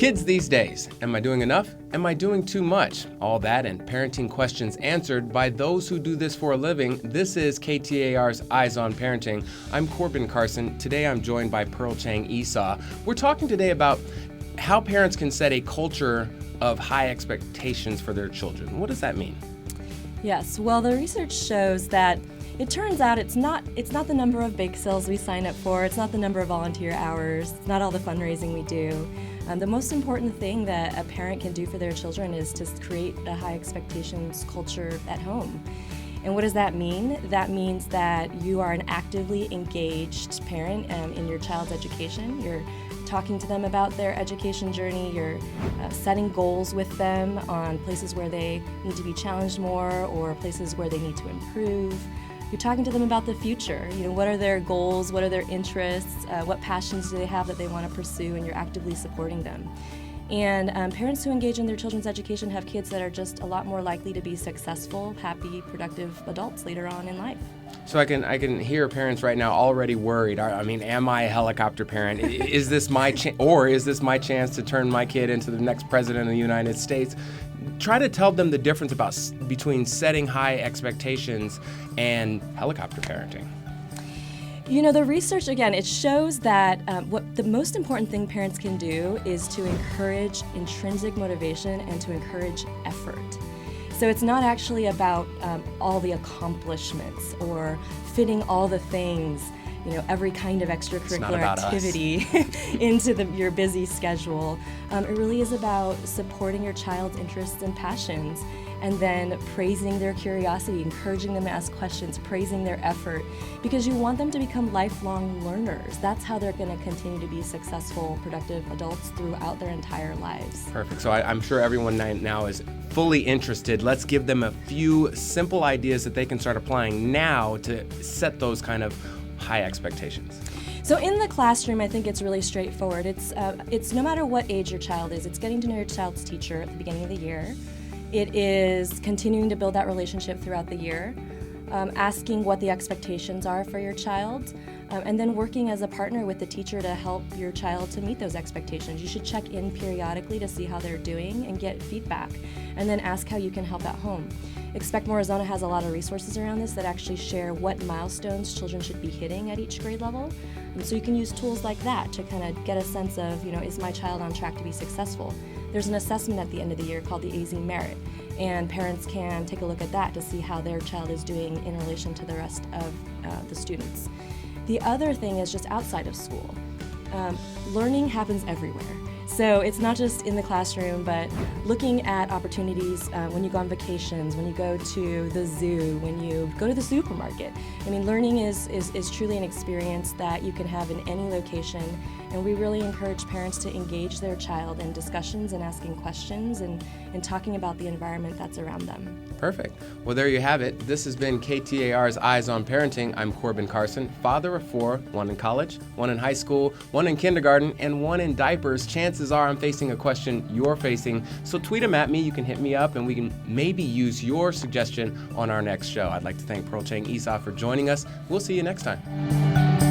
Kids these days. Am I doing enough? Am I doing too much? All that and parenting questions answered by those who do this for a living. This is KTAR's Eyes on Parenting. I'm Corbin Carson. Today I'm joined by Pearl Chang Esau. We're talking today about how parents can set a culture of high expectations for their children. What does that mean? Yes, well, the research shows that it turns out it's not the number of bake sales we sign up for, it's not the number of volunteer hours, it's not all the fundraising we do. The most important thing that a parent can do for their children is to create a high expectations culture at home. And what does that mean? That means that you are an actively engaged parent in your child's education. You're talking to them about their education journey. You're setting goals with them on places where they need to be challenged more or places where they need to improve. You're talking to them about the future. What are their goals? What are their interests? What passions do they have that they want to pursue? And you're actively supporting them. And parents who engage in their children's education have kids that are just a lot more likely to be successful, happy, productive adults later on in life. So I can hear parents right now already worried. I mean, am I a helicopter parent? Is this my is this my chance to turn my kid into the next president of the United States? Try to tell them the difference between setting high expectations and helicopter parenting. The research, again, it shows that what the most important thing parents can do is to encourage intrinsic motivation and to encourage effort. So it's not actually about all the accomplishments or fitting all the things, every kind of extracurricular activity into your busy schedule. It really is about supporting your child's interests and passions and then praising their curiosity, encouraging them to ask questions, praising their effort, because you want them to become lifelong learners. That's how they're going to continue to be successful, productive adults throughout their entire lives. Perfect. So I'm sure everyone now is fully interested. Let's give them a few simple ideas that they can start applying now to set those kind of high expectations. So in the classroom, I think it's really straightforward. It's no matter what age your child is, it's getting to know your child's teacher at the beginning of the year. It is continuing to build that relationship throughout the year, asking what the expectations are for your child, and then working as a partner with the teacher to help your child to meet those expectations. You should check in periodically to see how they're doing and get feedback, and then ask how you can help at home. Expect More Arizona has a lot of resources around this that actually share what milestones children should be hitting at each grade level. So you can use tools like that to kind of get a sense of, is my child on track to be successful? There's an assessment at the end of the year called the AZ Merit, and parents can take a look at that to see how their child is doing in relation to the rest of the students. The other thing is just outside of school. Learning happens everywhere. So it's not just in the classroom, but looking at opportunities when you go on vacations, when you go to the zoo, when you go to the supermarket. Learning is truly an experience that you can have in any location, and we really encourage parents to engage their child in discussions and asking questions and talking about the environment that's around them. Perfect. Well, there you have it. This has been KTAR's Eyes on Parenting. I'm Corbin Carson, father of 4, 1 in college, 1 in high school, 1 in kindergarten, and 1 in diapers. Chances are I'm facing a question you're facing, so tweet them at me. You can hit me up, and we can maybe use your suggestion on our next show. I'd like to thank Pearl Chang Esau for joining us. We'll see you next time.